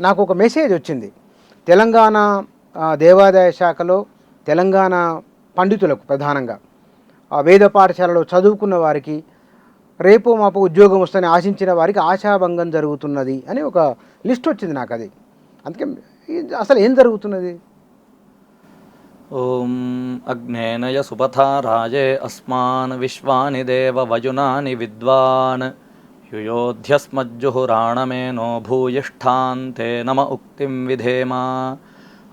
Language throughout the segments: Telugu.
నాకు ఒక మెసేజ్ వచ్చింది. తెలంగాణ దేవాదాయ శాఖలో తెలంగాణ పండితులకు ప్రధానంగా వేద పాఠశాలలో చదువుకున్న వారికి రేపు మాపు ఉద్యోగం వస్తుందని ఆశించిన వారికి ఆశాభంగం జరుగుతున్నది అని ఒక లిస్ట్ వచ్చింది నాకు. అది అందుకే అసలు ఏం జరుగుతున్నది? ఓం అగ్నేనయ సుపథా రాజే అస్మాన్ విశ్వాని దేవ వయునాని విద్వాన్ యుయోధ్యస్మజ్జుహురాణమేనో భూయిష్ఠాంతే నమ ఉక్తిం విధేమా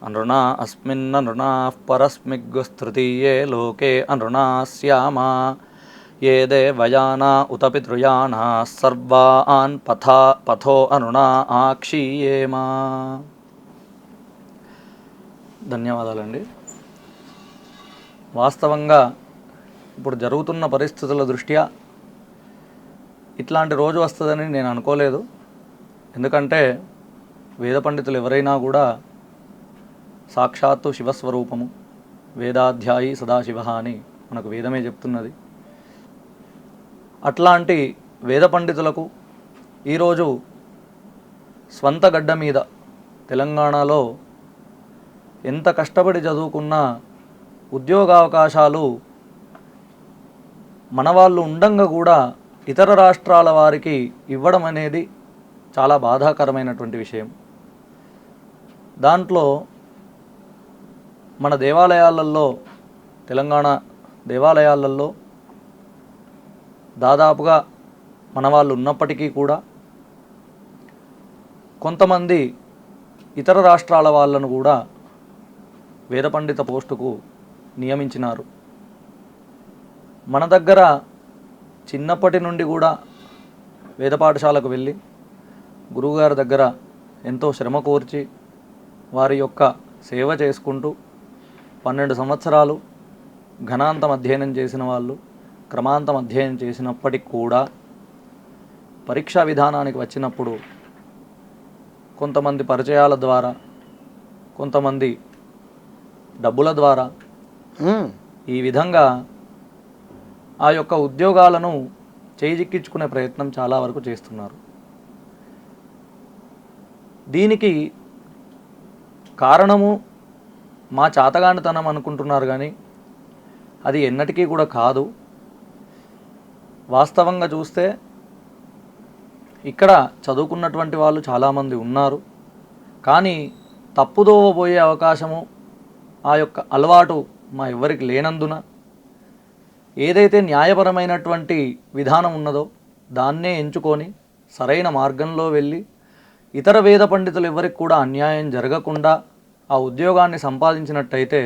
అనృణా అస్మిన్నృణాః పరస్మిగ్గుస్తృతీయే లోకే అనృణా స్యామా ఏ దేవయానా ఉత పితృయానా సర్వాన్ పథో అనృణా ఆక్షీయేమా. ధన్యవాదాలండి. వాస్తవంగా ఇప్పుడు జరుగుతున్న పరిస్థితుల దృష్ట్యా ఇట్లాంటి రోజు వస్తుందని నేను అనుకోలేదు. ఎందుకంటే వేద పండితులు ఎవరైనా కూడా సాక్షాత్తు శివస్వరూపము, వేదాధ్యాయి సదాశివ అని మనకు వేదమే చెప్తున్నది. అట్లాంటి వేద పండితులకు ఈరోజు స్వంత గడ్డ మీద తెలంగాణలో ఎంత కష్టపడి చదువుకున్నా ఉద్యోగావకాశాలు మన వాళ్ళు ఉండంగా కూడా ఇతర రాష్ట్రాల వారికి ఇవ్వడం అనేది చాలా బాధాకరమైనటువంటి విషయం. దాంట్లో మన దేవాలయాలలో, తెలంగాణ దేవాలయాలలో దాదాపుగా మన వాళ్ళు ఉన్నప్పటికీ కూడా కొంతమంది ఇతర రాష్ట్రాల వాళ్ళను కూడా వేద పండిత పోస్టుకు నియమించినారు. మన దగ్గర చిన్నప్పటి నుండి కూడా వేద పాఠశాలకు వెళ్ళి గురువుగారి దగ్గర ఎంతో శ్రమ కోర్చి వారి యొక్క సేవ చేసుకుంటూ 12 సంవత్సరాలు ఘనాంతం అధ్యయనం చేసిన వాళ్ళు, క్రమాంతం అధ్యయనం చేసినప్పటికి కూడా పరీక్షా విధానానికి వచ్చినప్పుడు కొంతమంది పరిచయాల ద్వారా, కొంతమంది డబ్బుల ద్వారా ఈ విధంగా ఆ యొక్క ఉద్యోగాలను చేజిక్కించుకునే ప్రయత్నం చాలా వరకు చేస్తున్నారు. దీనికి కారణము మా చాతగానితనం అనుకుంటున్నారు, కానీ అది ఎన్నటికీ కూడా కాదు. వాస్తవంగా చూస్తే ఇక్కడ చదువుకున్నటువంటి వాళ్ళు చాలామంది ఉన్నారు, కానీ తప్పుదోవ పోయే అవకాశము, ఆ యొక్క అలవాటు మా ఎవ్వరికి లేనందున ఏదైతే న్యాయపరమైనటువంటి విధానం ఉన్నదో దాన్నే ఎంచుకొని సరైన మార్గంలో వెళ్ళి ఇతర వేద పండితులు ఎవరికి కూడా అన్యాయం జరగకుండా ఆ ఉద్యోగాన్ని సంపాదించినట్టయితే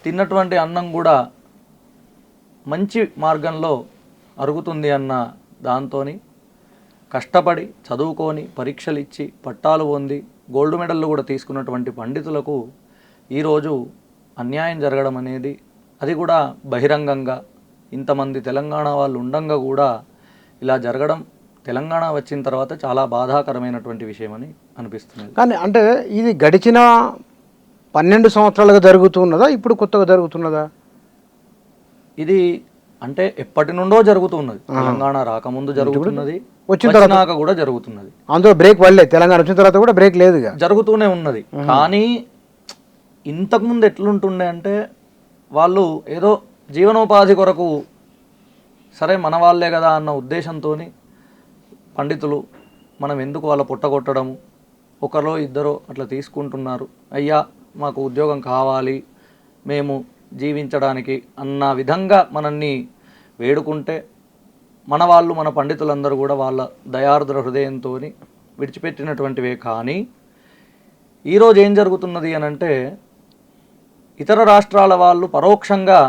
తిన్నటువంటి అన్నం కూడా మంచి మార్గంలో అరుగుతుంది అన్న దాంతోని కష్టపడి చదువుకొని పరీక్షలు ఇచ్చి పట్టాలు పొంది గోల్డ్ మెడల్లు కూడా తీసుకున్నటువంటి పండితులకు ఈరోజు అన్యాయం జరగడం అనేది, అది కూడా బహిరంగంగా ఇంతమంది తెలంగాణ వాళ్ళు ఉండంగా కూడా ఇలా జరగడం తెలంగాణ వచ్చిన తర్వాత చాలా బాధాకరమైనటువంటి విషయం అని అనిపిస్తుంది. కానీ అంటే ఇది గడిచిన 12 సంవత్సరాలుగా జరుగుతున్నదా, ఇప్పుడు కొత్తగా జరుగుతున్నదా? ఇది అంటే ఎప్పటి నుండో జరుగుతున్నది. తెలంగాణ రాకముందు జరుగుతున్నది, వచ్చినాక కూడా జరుగుతున్నది. అందులో బ్రేక్ పడలేదు. తెలంగాణ వచ్చిన తర్వాత కూడా బ్రేక్ లేదు, జరుగుతూనే ఉన్నది. కానీ ఇంతకుముందు ఎట్లుంటుండే అంటే వాళ్ళు ఏదో జీవనోపాధి కొరకు సరే మన వాళ్ళే కదా అన్న ఉద్దేశంతో పండితులు మనం ఎందుకు వాళ్ళ పుట్టగొట్టడము, ఒకరో ఇద్దరో అట్లా తీసుకుంటున్నారు, అయ్యా మాకు ఉద్యోగం కావాలి మేము జీవించడానికి అన్న విధంగా మనల్ని వేడుకుంటే మన వాళ్ళు, మన పండితులందరూ కూడా వాళ్ళ దయార్ద్ర హృదయంతో విడిచిపెట్టినటువంటివే. కానీ ఈరోజు ఏం జరుగుతున్నది అని అంటే ఇతర రాష్ట్రాల వాళ్ళు పరోక్షంగా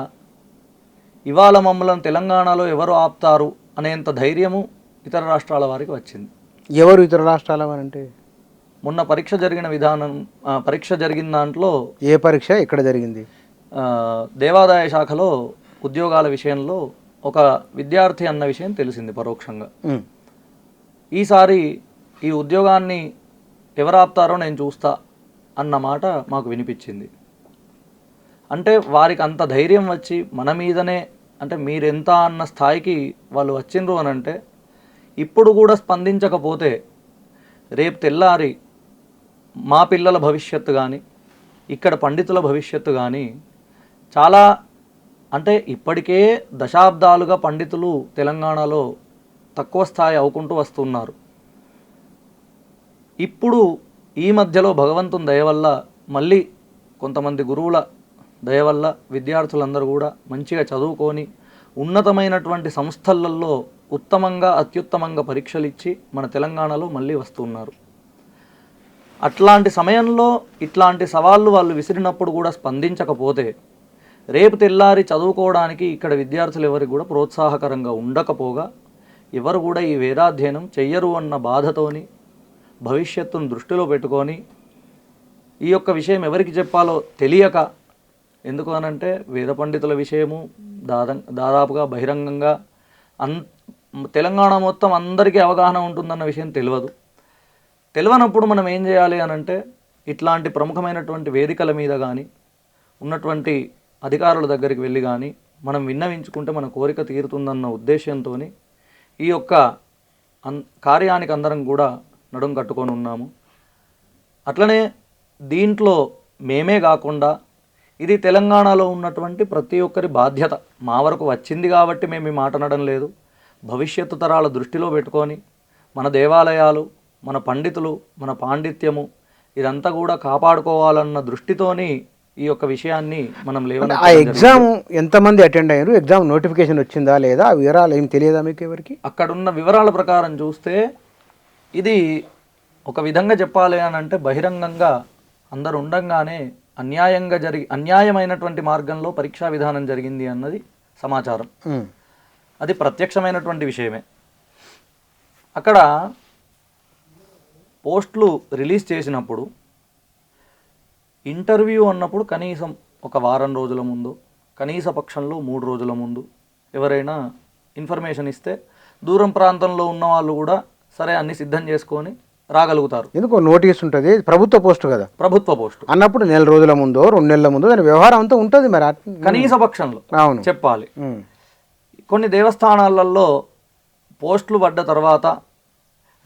ఇవాళ మమ్మల్ని తెలంగాణలో ఎవరు ఆపుతారు అనేంత ధైర్యము ఇతర రాష్ట్రాల వారికి వచ్చింది. ఎవరు ఇతర రాష్ట్రాల వారంటే? మొన్న పరీక్ష జరిగిన విధానం, పరీక్ష జరిగిన దాంట్లో ఏ పరీక్ష ఎక్కడ జరిగింది? దేవాదాయ శాఖలో ఉద్యోగాల విషయంలో ఒక విద్యార్థి అన్న విషయం తెలిసింది పరోక్షంగా. ఈసారి ఈ ఉద్యోగాన్ని ఎవరు ఆపుతారో నేను చూస్తా అన్న మాట మాకు వినిపించింది. అంటే వారికి అంత ధైర్యం వచ్చి మన మీదనే, అంటే మీరెంత అన్న స్థాయికి వాళ్ళు వచ్చిండ్రు అని అంటే ఇప్పుడు కూడా స్పందించకపోతే రేపు తెల్లారి మా పిల్లల భవిష్యత్తు కానీ ఇక్కడ పండితుల భవిష్యత్తు కానీ చాలా అంటే ఇప్పటికే దశాబ్దాలుగా పండితులు తెలంగాణలో తక్కువ స్థాయి అవుకుంటూ వస్తున్నారు. ఇప్పుడు ఈ మధ్యలో భగవంతుని దయ వల్ల మళ్ళీ కొంతమంది గురువుల దయ వల్ల విద్యార్థులందరూ కూడా మంచిగా చదువుకొని ఉన్నతమైనటువంటి సంస్థలలో ఉత్తమంగా అత్యుత్తమంగా పరీక్షలు ఇచ్చి మన తెలంగాణలో మళ్ళీ వస్తున్నారు. అట్లాంటి సమయంలో ఇట్లాంటి సవాళ్ళు వాళ్ళు విసిరినప్పుడు కూడా స్పందించకపోతే రేపు తెల్లారి చదువుకోవడానికి ఇక్కడ విద్యార్థులు ఎవరికి కూడా ప్రోత్సాహకరంగా ఉండకపోగా ఎవరు కూడా ఈ వేదాధ్యయనం చెయ్యరు అన్న బాధతోని భవిష్యత్తును దృష్టిలో పెట్టుకొని ఈ యొక్క విషయం ఎవరికి చెప్పాలో తెలియక, ఎందుకు అనంటే వేద పండితుల విషయము దాదాపుగా బహిరంగంగా తెలంగాణ మొత్తం అందరికీ అవగాహన ఉంటుందన్న విషయం తెలియనప్పుడు మనం ఏం చేయాలి అనంటే ఇట్లాంటి ప్రముఖమైనటువంటి వేదికల మీద కానీ ఉన్నటువంటి అధికారుల దగ్గరికి వెళ్ళి కానీ మనం విన్నవించుకుంటే మన కోరిక తీరుతుందన్న ఉద్దేశంతో ఈ యొక్క కార్యానికి అందరం కూడా నడుం కట్టుకొని ఉన్నాము. అట్లనే దీంట్లో మేమే కాకుండా ఇది తెలంగాణలో ఉన్నటువంటి ప్రతి ఒక్కరి బాధ్యత. మా వరకు వచ్చింది కాబట్టి మేము ఈ మాట అనడం లేదు. భవిష్యత్తు తరాల దృష్టిలో పెట్టుకొని మన దేవాలయాలు, మన పండితులు, మన పాండిత్యము ఇదంతా కూడా కాపాడుకోవాలన్న దృష్టితోని ఈ యొక్క విషయాన్ని మనం లేవనెత్తడం ఆ ఎగ్జామ్ ఎంతమంది అటెండ్ అయ్యారు, ఎగ్జామ్ నోటిఫికేషన్ వచ్చిందా లేదా, ఆ వివరాలు ఏం తెలియదా మీకు ఎవరికి? అక్కడున్న వివరాల ప్రకారం చూస్తే ఇది ఒక విధంగా చెప్పాలి అని అంటే బహిరంగంగా అందరు ఉండంగానే అన్యాయమైనటువంటి మార్గంలో పరీక్షా విధానం జరిగింది అన్నది సమాచారం. అది ప్రత్యక్షమైనటువంటి విషయమే. అక్కడ పోస్టులు రిలీజ్ చేసినప్పుడు ఇంటర్వ్యూ అన్నప్పుడు కనీసం ఒక వారం రోజుల ముందు, కనీస పక్షంలో 3 రోజుల ముందు ఎవరైనా ఇన్ఫర్మేషన్ ఇస్తే దూరం ప్రాంతంలో ఉన్న వాళ్ళు కూడా సరే అన్ని సిద్ధం చేసుకొని రాగలుగుతారు. ఎందుకో నోటీస్ ఉంటుంది, ప్రభుత్వ పోస్టు కదా, ప్రభుత్వ పోస్టు అన్నప్పుడు 1 నెల రోజుల ముందో 2 నెలల ముందో దాని వ్యవహారం అంతా ఉంటుంది. మరి కనీస పక్షంలో అవును చెప్పాలి. కొన్ని దేవస్థానాలలో పోస్టులు పడ్డ తర్వాత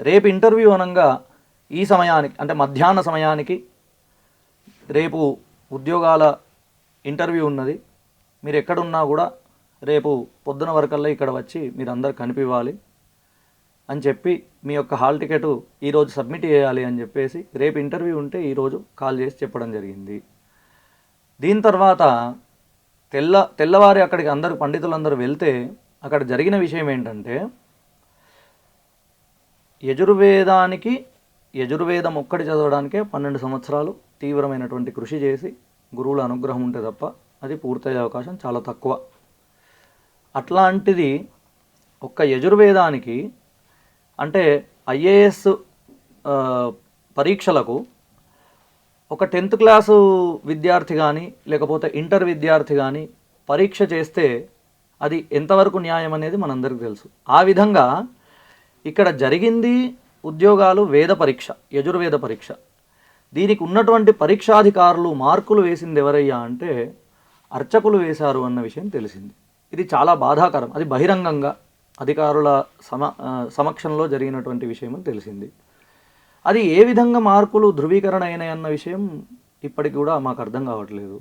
రేపు ఇంటర్వ్యూ అనగా ఈ సమయానికి అంటే మధ్యాహ్న సమయానికి రేపు ఉద్యోగాల ఇంటర్వ్యూ ఉన్నది, మీరు ఎక్కడున్నా కూడా రేపు పొద్దున వరకల్లా ఇక్కడ వచ్చి మీరు అందరు కనిపివ్వాలి అని చెప్పి మీ యొక్క హాల్ టికెట్ ఈరోజు సబ్మిట్ చేయాలి అని చెప్పేసి రేపు ఇంటర్వ్యూ ఉంటే ఈరోజు కాల్ చేసి చెప్పడం జరిగింది. దీని తర్వాత తెల్లవారి అక్కడికి అందరు పండితులందరూ వెళ్తే అక్కడ జరిగిన విషయం ఏంటంటే యజుర్వేదం ఒక్కటి చదవడానికే 12 సంవత్సరాలు తీవ్రమైనటువంటి కృషి చేసి గురువుల అనుగ్రహం ఉంటే తప్ప అది పూర్తయ్యే అవకాశం చాలా తక్కువ. అట్లాంటిది ఒక్క యజుర్వేదానికి అంటే ఐఏఎస్ పరీక్షలకు ఒక 10th క్లాసు విద్యార్థి కానీ లేకపోతే ఇంటర్ విద్యార్థి కానీ పరీక్ష చేస్తే అది ఎంతవరకు న్యాయం అనేది మనందరికీ తెలుసు. ఆ విధంగా ఇక్కడ జరిగింది ఉద్యోగాలు వేద పరీక్ష, యజుర్వేద పరీక్ష. దీనికి ఉన్నటువంటి పరీక్షాధికారులు మార్కులు వేసింది ఎవరయ్యా అంటే అర్చకులు వేశారు అన్న విషయం తెలిసింది. ఇది చాలా బాధాకరం. అది బహిరంగంగా అధికారుల సమక్షంలో జరిగినటువంటి విషయం అని తెలిసింది. అది ఏ విధంగా మార్కులు ధృవీకరణ అయినాయన్న విషయం ఇప్పటికి కూడా మాకు అర్థం కావట్లేదు.